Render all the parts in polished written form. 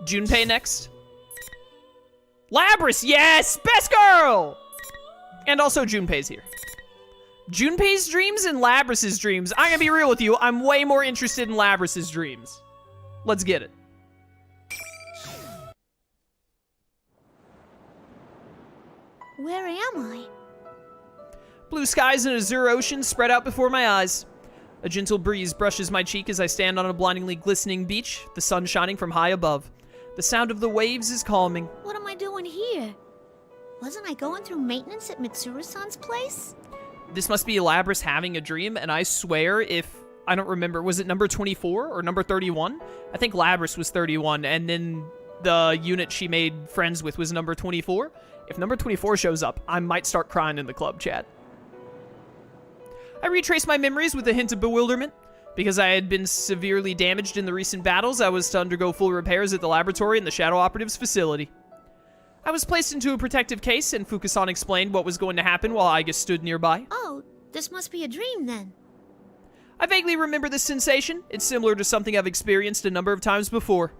Junpei next. Labrys, yes! Best girl! And also Junpei's here. Junpei's dreams and Labrys' dreams. I'm gonna be real with you. I'm way more interested in Labrys' dreams. Let's get it. Where am I? Blue skies and azure ocean spread out before my eyes. A gentle breeze brushes my cheek as I stand on a blindingly glistening beach, the sun shining from high above. The sound of the waves is calming. What am I doing here? Wasn't I going through maintenance at Mitsuru-san's place? This must be Labrys having a dream, and I swear if... I don't remember, was it number 24 or number 31? I think Labrys was 31, and then the unit she made friends with was number 24. If number 24 shows up, I might start crying in the club chat. I retrace my memories with a hint of bewilderment. Because I had been severely damaged in the recent battles, I was to undergo full repairs at the laboratory in the Shadow Operatives facility. I was placed into a protective case, and Fukusan explained what was going to happen while Aiga stood nearby. Oh, this must be a dream then. I vaguely remember this sensation. It's similar to something I've experienced a number of times before.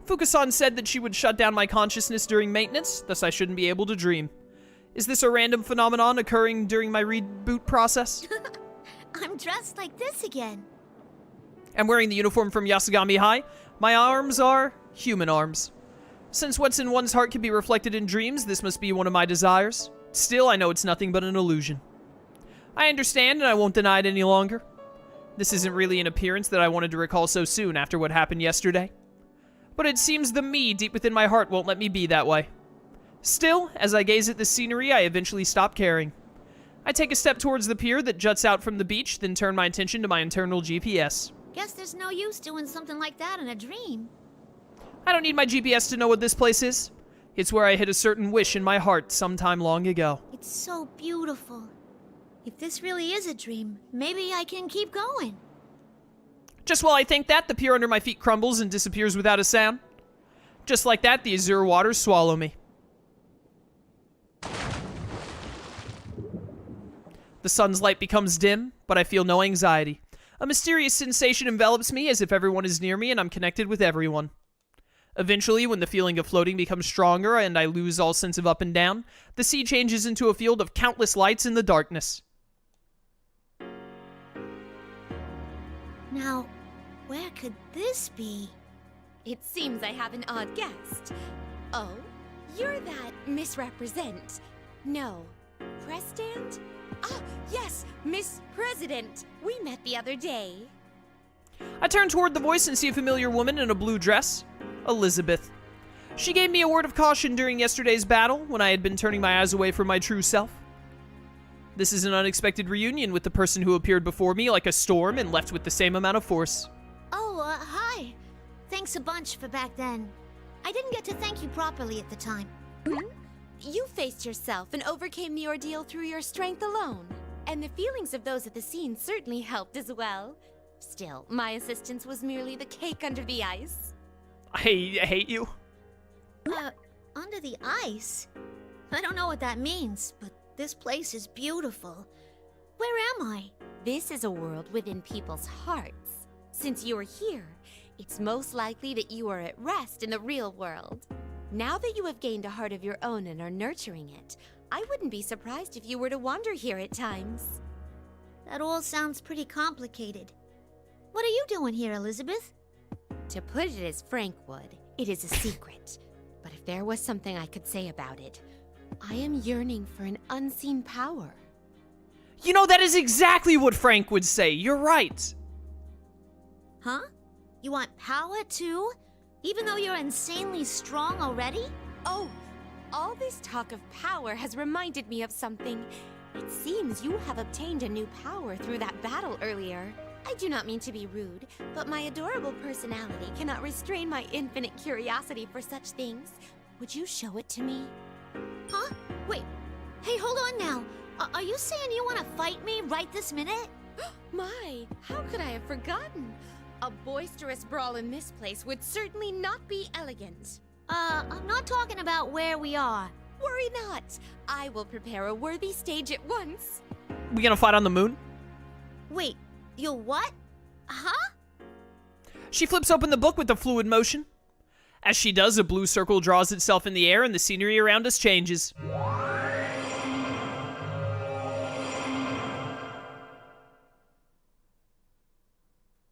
Fukusan said that she would shut down my consciousness during maintenance, thus I shouldn't be able to dream. Is this a random phenomenon occurring during my reboot process? I'm dressed like this again. I'm wearing the uniform from Yasugami High. My arms are human arms. Since what's in one's heart can be reflected in dreams, this must be one of my desires. Still, I know it's nothing but an illusion. I understand, and I won't deny it any longer. This isn't really an appearance that I wanted to recall so soon after what happened yesterday. But it seems the me deep within my heart won't let me be that way. Still, as I gaze at the scenery, I eventually stop caring. I take a step towards the pier that juts out from the beach, then turn my attention to my internal GPS. Guess there's no use doing something like that in a dream. I don't need my GPS to know what this place is. It's where I hit a certain wish in my heart sometime long ago. It's so beautiful. If this really is a dream, maybe I can keep going. Just while I think that, the pier under my feet crumbles and disappears without a sound. Just like that, the azure waters swallow me. The sun's light becomes dim, but I feel no anxiety. A mysterious sensation envelops me as if everyone is near me and I'm connected with everyone. Eventually, when the feeling of floating becomes stronger and I lose all sense of up and down, the sea changes into a field of countless lights in the darkness. Now, where could this be? It seems I have an odd guest. Oh, you're that misrepresent. No, press stand? Ah, yes, Miss President. We met the other day. I turn toward the voice and see a familiar woman in a blue dress. Elizabeth. She gave me a word of caution during yesterday's battle when I had been turning my eyes away from my true self. This is an unexpected reunion with the person who appeared before me like a storm and left with the same amount of force. Oh, hi. Thanks a bunch for back then. I didn't get to thank you properly at the time. You faced yourself and overcame the ordeal through your strength alone. And the feelings of those at the scene certainly helped as well. Still, my assistance was merely the cake under the ice. I hate you. Under the ice? I don't know what that means, but this place is beautiful. Where am I? This is a world within people's hearts. Since you're here, it's most likely that you are at rest in the real world. Now that you have gained a heart of your own and are nurturing it, I wouldn't be surprised if you were to wander here at times. That all sounds pretty complicated. What are you doing here, Elizabeth? To put it as Frank would, it is a secret. But if there was something I could say about it, I am yearning for an unseen power. You know, that is exactly what Frank would say. You're right. Huh? You want power too? Even though you're insanely strong already? Oh, all this talk of power has reminded me of something. It seems you have obtained a new power through that battle earlier. I do not mean to be rude, but my adorable personality cannot restrain my infinite curiosity for such things. Would you show it to me? Huh? Wait. Hey, hold on now. Are you saying you want to fight me right this minute? My, how could I have forgotten? A boisterous brawl in this place would certainly not be elegant. I'm not talking about where we are. Worry not. I will prepare a worthy stage at once. We gonna fight on the moon? Wait, you'll what? Huh? She flips open the book with a fluid motion. As she does, a blue circle draws itself in the air and the scenery around us changes.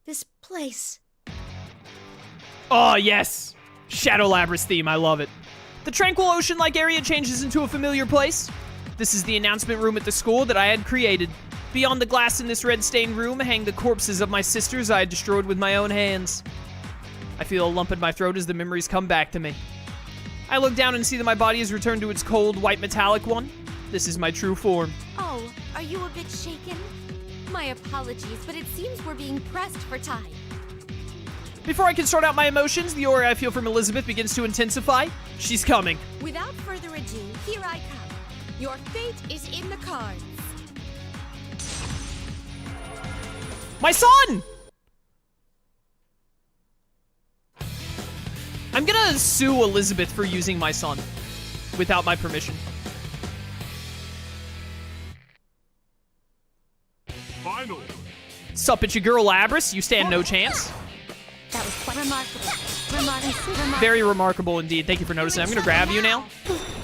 This place. Oh, yes! Shadow Labrys theme, I love it. The tranquil ocean-like area changes into a familiar place. This is the announcement room at the school that I had created. Beyond the glass in this red-stained room hang the corpses of my sisters I had destroyed with my own hands. I feel a lump in my throat as the memories come back to me. I look down and see that my body has returned to its cold, white metallic one. This is my true form. Oh, are you a bit shaken? My apologies, but it seems we're being pressed for time. Before I can sort out my emotions, the aura I feel from Elizabeth begins to intensify. She's coming. Without further ado, here I come. Your fate is in the cards. My son! I'm gonna sue Elizabeth for using my son without my permission. Finally. Sup, it's your girl Labrys. You stand no chance. That was quite remarkable. Very remarkable indeed. Thank you for noticing. I'm gonna grab you now.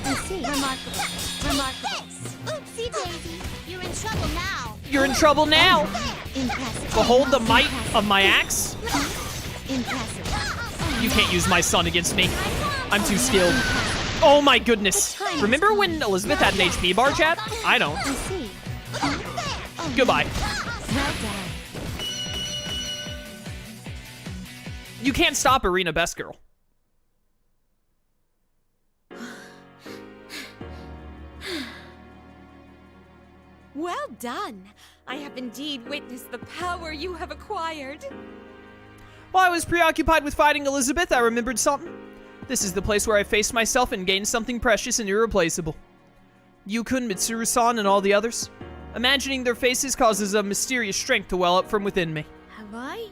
I see. Remarkable. Oopsie daisy. You're in trouble now. You're in trouble now. Impressive. Behold the might of my axe. Impressive. You can't use my son against me. I'm too skilled. Oh my goodness. Remember when Elizabeth had an HP bar, chat? I don't. I see. Goodbye. Well done. You can't stop Arena Best Girl. Well done. I have indeed witnessed the power you have acquired. While I was preoccupied with fighting Elizabeth, I remembered something. This is the place where I faced myself and gained something precious and irreplaceable. Yukun, Mitsuru-san, and all the others. Imagining their faces causes a mysterious strength to well up from within me. Have I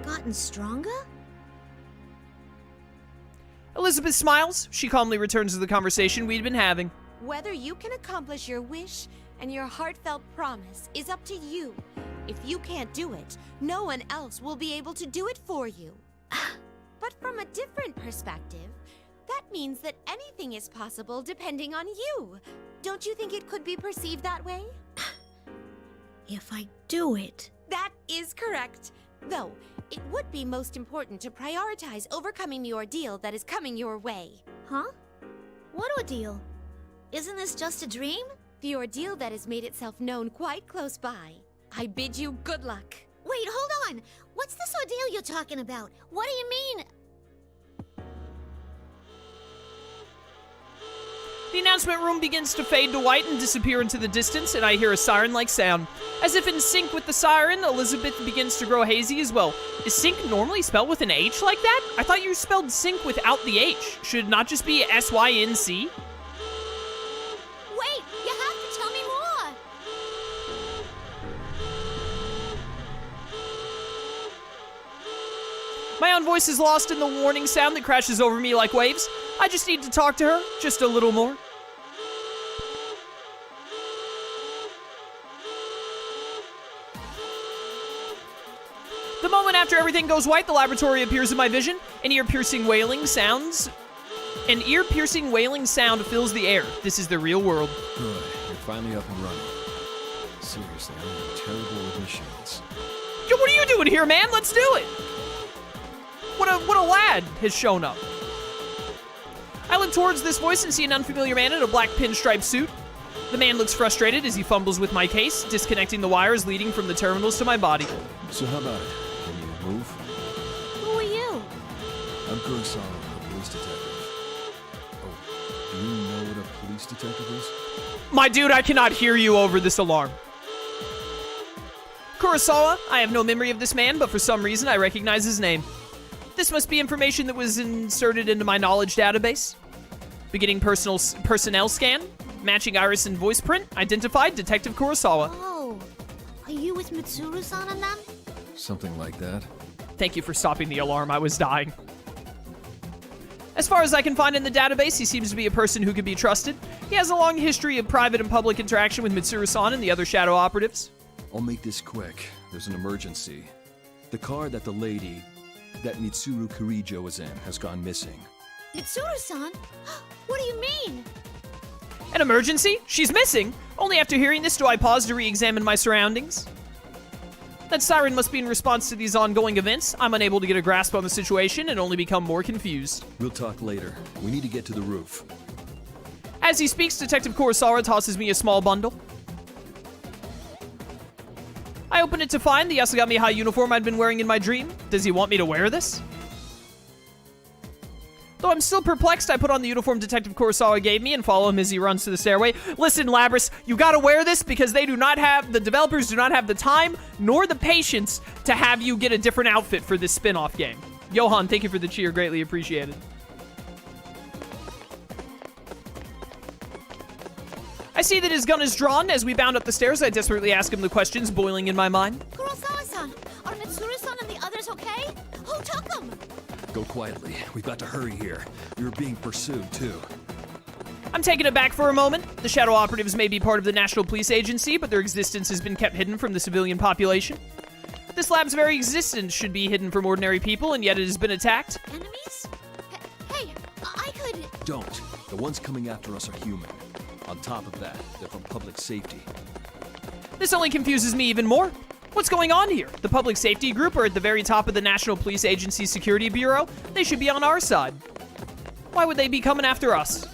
gotten stronger? Elizabeth smiles. She calmly returns to the conversation we'd been having. Whether you can accomplish your wish and your heartfelt promise is up to you. If you can't do it, no one else will be able to do it for you. But from a different perspective, that means that anything is possible depending on you. Don't you think it could be perceived that way? If I do it. That is correct. Though, it would be most important to prioritize overcoming the ordeal that is coming your way. Huh? What ordeal? Isn't this just a dream? The ordeal that has made itself known quite close by. I bid you good luck. Wait, hold on! What's this ordeal you're talking about? What do you mean? The announcement room begins to fade to white and disappear into the distance, and I hear a siren-like sound. As if in sync with the siren, Elizabeth begins to grow hazy as well. Is sync normally spelled with an H like that? I thought you spelled sync without the H. Should it not just be S-Y-N-C? Wait, you have to tell me more! My own voice is lost in the warning sound that crashes over me like waves. I just need to talk to her, just a little more. The moment after everything goes white, the laboratory appears in my vision. An ear-piercing wailing sound fills the air. This is the real world. Good. You're finally up and running. Seriously, I'm terrible with machines. Yo, what are you doing here, man? Let's do it. What a lad has shown up. I look towards this voice and see an unfamiliar man in a black pinstripe suit. The man looks frustrated as he fumbles with my case, disconnecting the wires leading from the terminals to my body. So how about it? Can you move? Who are you? I'm Kurosawa, a police detective. Oh, do you know what a police detective is? My dude, I cannot hear you over this alarm. Kurosawa, I have no memory of this man, but for some reason I recognize his name. This must be information that was inserted into my knowledge database. Beginning personnel scan, matching iris and voice print, identified Detective Kurosawa. Oh, are you with Mitsuru-san and them? Something like that. Thank you for stopping the alarm, I was dying. As far as I can find in the database, he seems to be a person who can be trusted. He has a long history of private and public interaction with Mitsuru-san and the other Shadow Operatives. I'll make this quick. There's an emergency. The car that the lady... that Mitsuru Kirijo was in has gone missing. Mitsuru-san? What do you mean? An emergency? She's missing? Only after hearing this do I pause to re-examine my surroundings. That siren must be in response to these ongoing events. I'm unable to get a grasp on the situation and only become more confused. We'll talk later. We need to get to the roof. As he speaks, Detective Kurosawa tosses me a small bundle. I open it to find the Yasugami High uniform I'd been wearing in my dream. Does he want me to wear this? Though I'm still perplexed, I put on the uniform Detective Kurosawa gave me and follow him as he runs to the stairway. Listen, Labrys, you gotta wear this because the developers do not have the time nor the patience to have you get a different outfit for this spin-off game. Johan, thank you for the cheer, greatly appreciated. I see that his gun is drawn. As we bound up the stairs, I desperately ask him the questions boiling in my mind. Kurosawa-san, are Mitsuru-san and the others okay? Who took them? Go quietly. We've got to hurry here. We were being pursued, too. I'm taken aback for a moment. The Shadow Operatives may be part of the National Police Agency, but their existence has been kept hidden from the civilian population. This lab's very existence should be hidden from ordinary people, and yet it has been attacked. Enemies? Hey, I could... Don't. The ones coming after us are human. On top of that, they're from public safety. This only confuses me even more. What's going on here? The public safety group are at the very top of the National Police Agency Security Bureau. They should be on our side. Why would they be coming after us?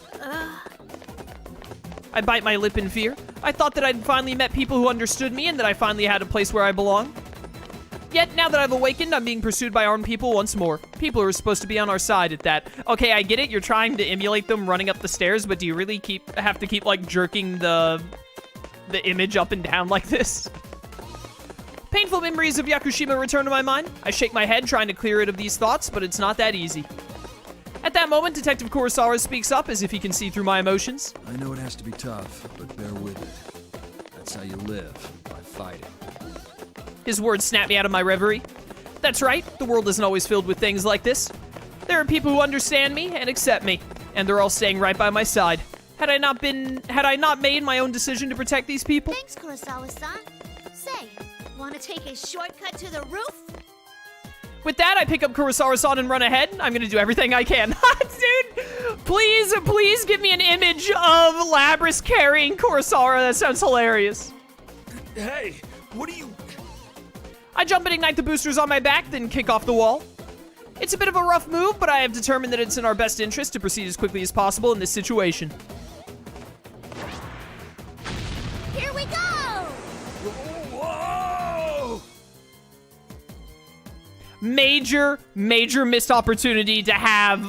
I bite my lip in fear. I thought that I'd finally met people who understood me and that I finally had a place where I belong. Yet, now that I've awakened, I'm being pursued by armed people once more. People who are supposed to be on our side at that. Okay, I get it. You're trying to emulate them running up the stairs, but do you really have to keep, like, jerking the image up and down like this? Painful memories of Yakushima return to my mind. I shake my head, trying to clear it of these thoughts, but it's not that easy. At that moment, Detective Kurosawa speaks up as if he can see through my emotions. I know it has to be tough, but bear with it. That's how you live, by fighting. His words snap me out of my reverie. That's right, the world isn't always filled with things like this. There are people who understand me and accept me, and they're all staying right by my side. Had I not made my own decision to protect these people? Thanks, Kurosawa-san. Say, want to take a shortcut to the roof? With that, I pick up Kurosawa-san and run ahead. I'm gonna do everything I can. Dude, please give me an image of Labrys carrying Kurosawa. That sounds hilarious. Hey, what are you... I jump and ignite the boosters on my back, then kick off the wall. It's a bit of a rough move, but I have determined that it's in our best interest to proceed as quickly as possible in this situation. Here we go! Whoa! Major missed opportunity to have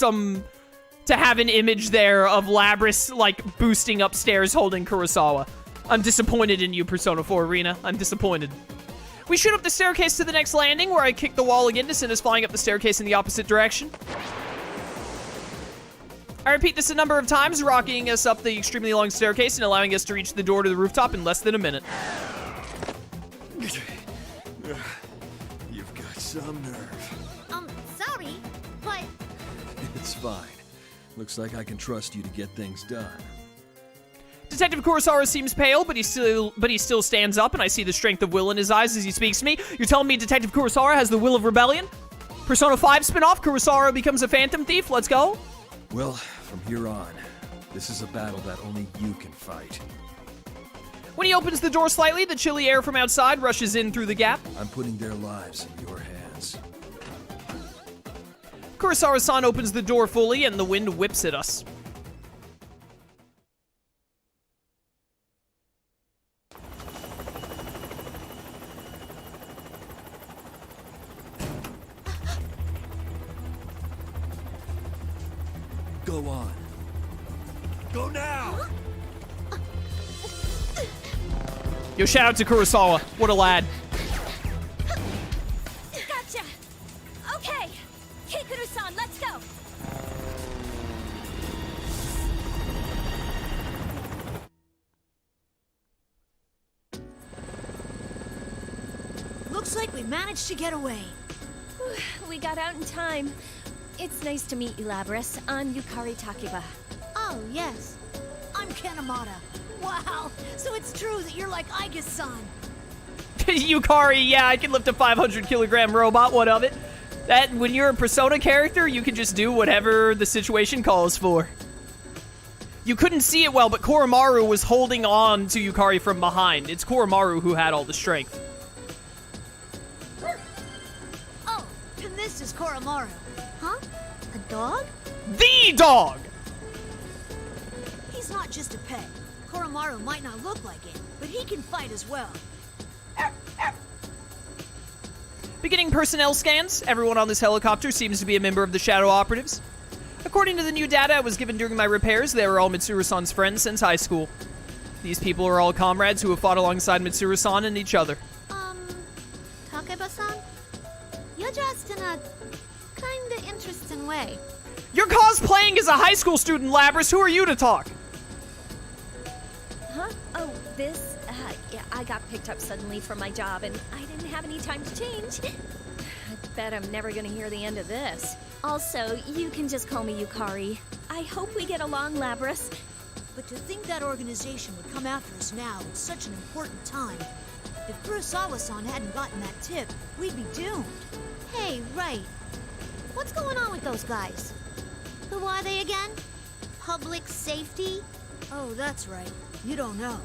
an image there of Labrys, like, boosting upstairs holding Kurosawa. I'm disappointed in you, Persona 4 Arena. I'm disappointed. We shoot up the staircase to the next landing, where I kick the wall again to send us flying up the staircase in the opposite direction. I repeat this a number of times, rocking us up the extremely long staircase and allowing us to reach the door to the rooftop in less than a minute. You've got some nerve. Sorry, but... It's fine. Looks like I can trust you to get things done. Detective Kurosawa seems pale, but he still stands up, and I see the strength of will in his eyes as he speaks to me. You're telling me Detective Kurosawa has the will of rebellion? Persona 5 spin-off, Kurosawa becomes a phantom thief, let's go. Well, from here on, this is a battle that only you can fight. When he opens the door slightly, the chilly air from outside rushes in through the gap. I'm putting their lives in your hands. Kurosawa-san opens the door fully, and the wind whips at us. Go on. Go now! Yo, shout out to Kurosawa. What a lad. Gotcha! Okay! Hikuru-san, let's go! Looks like we managed to get away. We got out in time. It's nice to meet you, Labrys. I'm Yukari Takiba. Oh, yes. I'm Kanemata. Wow, so it's true that you're like Aiga's son. Yukari, yeah, I can lift a 500 kilogram robot, what of it? That, when you're a Persona character, you can just do whatever the situation calls for. You couldn't see it well, but Koromaru was holding on to Yukari from behind. It's Koromaru who had all the strength. Oh, and this is Koromaru. Huh? A dog? The dog! He's not just a pet. Koromaru might not look like it, but he can fight as well. Beginning personnel scans, everyone on this helicopter seems to be a member of the Shadow Operatives. According to the new data I was given during my repairs, they were all Mitsuru-san's friends since high school. These people are all comrades who have fought alongside Mitsuru-san and each other. Takeba-san? You're dressed in a kinda interesting way. You're cosplaying as a high school student, Labrys. Who are you to talk? Huh? Oh, this? Yeah, I got picked up suddenly from my job, and I didn't have any time to change. I bet I'm never gonna hear the end of this. Also, you can just call me Yukari. I hope we get along, Labrys. But to think that organization would come after us now at such an important time. If Kurosawa-san hadn't gotten that tip, we'd be doomed. Hey, right. What's going on with those guys? Who are they again? Public safety? Oh, that's right. You don't know.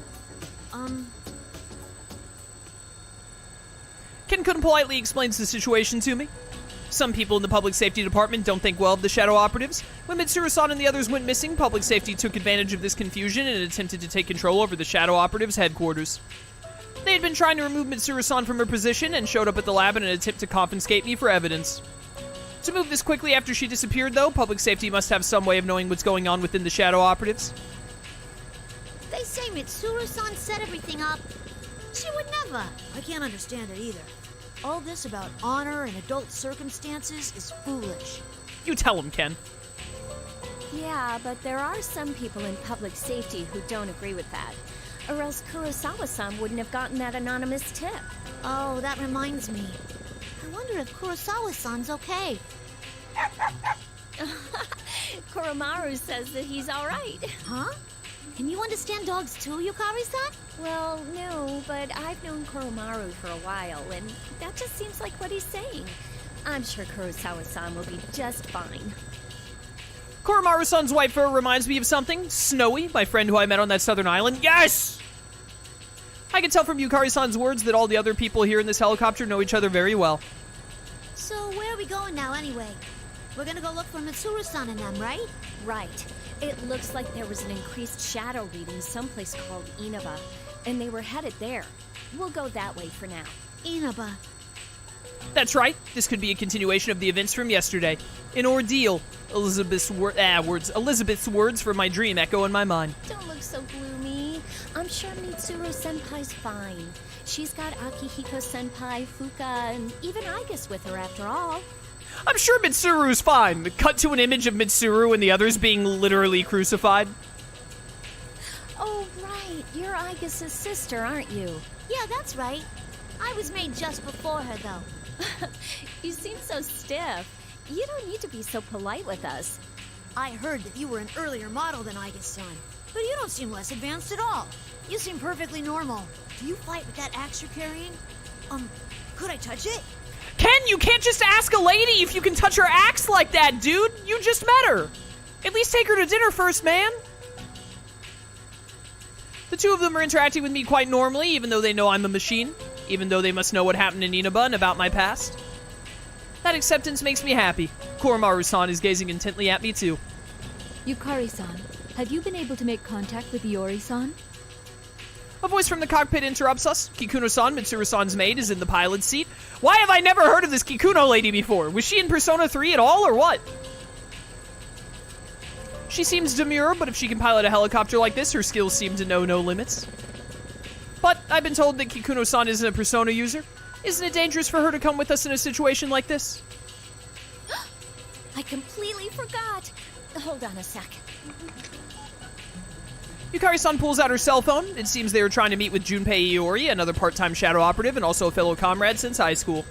Ken politely explains the situation to me. Some people in the public safety department don't think well of the Shadow Operatives. When Mitsuru-san and the others went missing, public safety took advantage of this confusion and attempted to take control over the Shadow Operatives' headquarters. They had been trying to remove Mitsuru-san from her position and showed up at the lab in an attempt to confiscate me for evidence. To move this quickly after she disappeared, though, public safety must have some way of knowing what's going on within the Shadow Operatives. They say Mitsuru-san set everything up. She would never. I can't understand it either. All this about honor and adult circumstances is foolish. You tell him, Ken. Yeah, but there are some people in public safety who don't agree with that. Or else Kurosawa-san wouldn't have gotten that anonymous tip. Oh, that reminds me. I wonder if Kurosawa-san's okay. Koromaru says that he's alright. Huh? Can you understand dogs too, Yukari-san? Well, no, but I've known Koromaru for a while, and that just seems like what he's saying. I'm sure Kurosawa-san will be just fine. Koromaru-san's white fur reminds me of something. Snowy, my friend who I met on that southern island. Yes! I can tell from Yukari-san's words that all the other people here in this helicopter know each other very well. So where are we going now anyway? We're gonna go look for Mitsuru-san and them, right? Right. It looks like there was an increased shadow reading someplace called Inaba, and they were headed there. We'll go that way for now. Inaba. That's right. This could be a continuation of the events from yesterday. An ordeal. Elizabeth's words from my dream echo in my mind. Don't look so gloomy. I'm sure Mitsuru-senpai's fine. She's got Akihiko-senpai, Fuka, and even Aigis with her after all. I'm sure Mitsuru's fine. Cut to an image of Mitsuru and the others being literally crucified. Oh, right. You're Aigis' sister, aren't you? Yeah, that's right. I was made just before her, though. You seem so stiff. You don't need to be so polite with us. I heard that you were an earlier model than Aigis-san, but you don't seem less advanced at all. You seem perfectly normal. Do you fight with that axe you're carrying? Could I touch it? Ken, you can't just ask a lady if you can touch her axe like that, dude. You just met her. At least take her to dinner first, man. The two of them are interacting with me quite normally, even though they know I'm a machine. Even though they must know what happened in Inaba and about my past. That acceptance makes me happy. Koromaru-san is gazing intently at me, too. Yukari-san, have you been able to make contact with Iori-san? A voice from the cockpit interrupts us. Kikuno-san, Mitsuru-san's maid, is in the pilot's seat. Why have I never heard of this Kikuno lady before? Was she in Persona 3 at all, or what? She seems demure, but if she can pilot a helicopter like this, her skills seem to know no limits. But I've been told that Kikuno-san isn't a Persona user. Isn't it dangerous for her to come with us in a situation like this? I completely forgot. Hold on a sec. Yukari-san pulls out her cell phone. It seems they were trying to meet with Junpei Iori, another part-time Shadow Operative and also a fellow comrade since high school.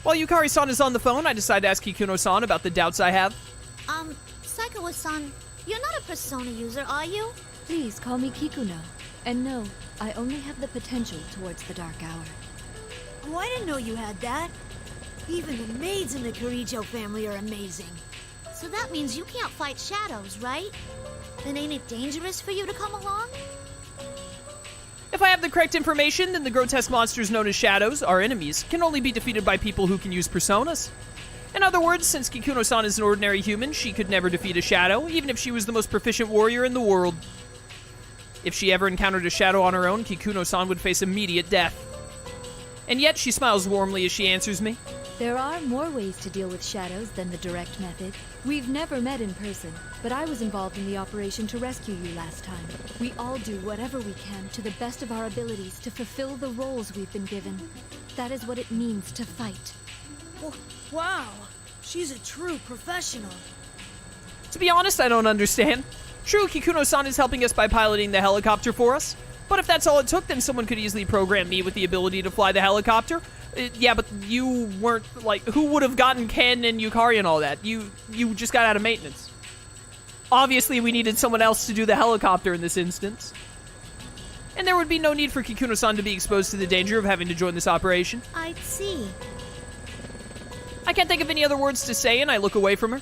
While Yukari-san is on the phone, I decide to ask Kikuno-san about the doubts I have. Saikawa-san, you're not a Persona user, are you? Please call me Kikuno. And no, I only have the potential towards the Dark Hour. Oh, I didn't know you had that. Even the maids in the Kirijo family are amazing. So that means you can't fight shadows, right? Then ain't it dangerous for you to come along? If I have the correct information, then the grotesque monsters known as shadows, our enemies, can only be defeated by people who can use personas. In other words, since Kikuno-san is an ordinary human, she could never defeat a shadow, even if she was the most proficient warrior in the world. If she ever encountered a shadow on her own, Kikuno-san would face immediate death. And yet, she smiles warmly as she answers me. There are more ways to deal with shadows than the direct method. We've never met in person, but I was involved in the operation to rescue you last time. We all do whatever we can to the best of our abilities to fulfill the roles we've been given. That is what it means to fight. Wow, she's a true professional. To be honest, I don't understand. True, Kikuno-san is helping us by piloting the helicopter for us. But if that's all it took, then someone could easily program me with the ability to fly the helicopter. Yeah, but you weren't, like, who would have gotten Ken and Yukari and all that? You just got out of maintenance. Obviously, we needed someone else to do the helicopter in this instance. And there would be no need for Kikuno-san to be exposed to the danger of having to join this operation. I'd see. I can't think of any other words to say, and I look away from her.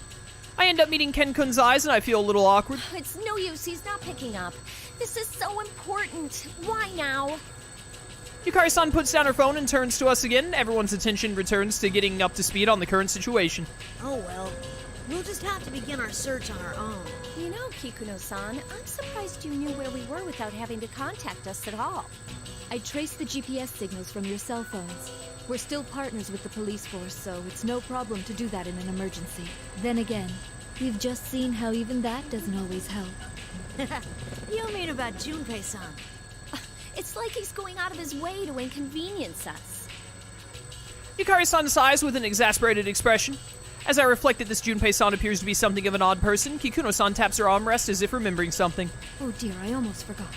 I end up meeting Ken-kun's eyes, and I feel a little awkward. It's no use, he's not picking up. This is so important. Why now? Yukari-san puts down her phone and turns to us again. Everyone's attention returns to getting up to speed on the current situation. Oh well, we'll just have to begin our search on our own. You know, Kikuno-san, I'm surprised you knew where we were without having to contact us at all. I traced the GPS signals from your cell phones. We're still partners with the police force, so it's no problem to do that in an emergency. Then again, we've just seen how even that doesn't always help. You mean about Junpei-san? It's like he's going out of his way to inconvenience us. Yukari-san sighs with an exasperated expression. As I reflect that this Junpei-san appears to be something of an odd person, Kikuno-san taps her armrest as if remembering something. Oh dear, I almost forgot.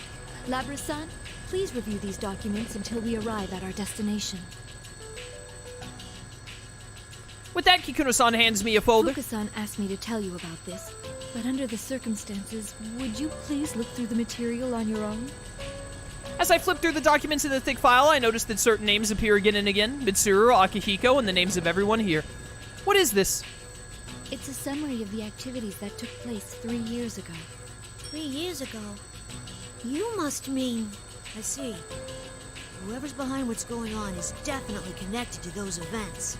Labrys-san, please review these documents until we arrive at our destination. With that, Kikuno-san hands me a folder. Fuka-san asked me to tell you about this, but under the circumstances, would you please look through the material on your own? As I flip through the documents in the thick file, I notice that certain names appear again and again. Mitsuru, Akihiko, and the names of everyone here. What is this? It's a summary of the activities that took place 3 years ago. 3 years ago? You must mean... I see. Whoever's behind what's going on is definitely connected to those events.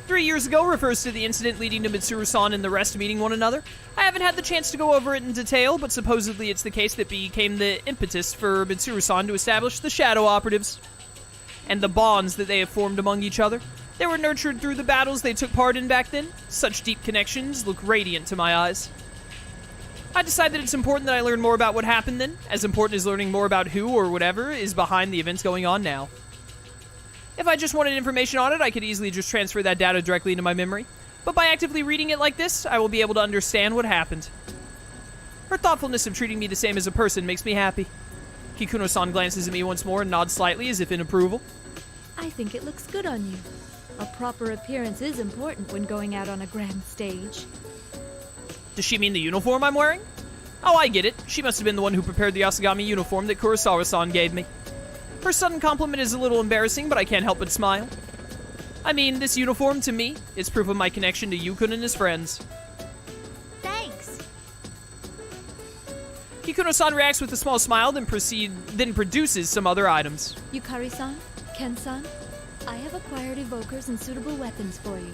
3 years ago refers to the incident leading to Mitsuru-san and the rest meeting one another. I haven't had the chance to go over it in detail, but supposedly it's the case that became the impetus for Mitsuru-san to establish the Shadow Operatives. And the bonds that they have formed among each other. They were nurtured through the battles they took part in back then. Such deep connections look radiant to my eyes. I decide that it's important that I learn more about what happened then, as important as learning more about who or whatever is behind the events going on now. If I just wanted information on it, I could easily just transfer that data directly into my memory. But by actively reading it like this, I will be able to understand what happened. Her thoughtfulness of treating me the same as a person makes me happy. Kikuno-san glances at me once more and nods slightly as if in approval. I think it looks good on you. A proper appearance is important when going out on a grand stage. Does she mean the uniform I'm wearing? Oh, I get it. She must have been the one who prepared the Yasugami uniform that Kurosawa-san gave me. Her sudden compliment is a little embarrassing, but I can't help but smile. I mean, this uniform, to me, is proof of my connection to Yukun and his friends. Thanks. Kikuno-san reacts with a small smile, then produces some other items. Yukari-san, Ken-san, I have acquired evokers and suitable weapons for you.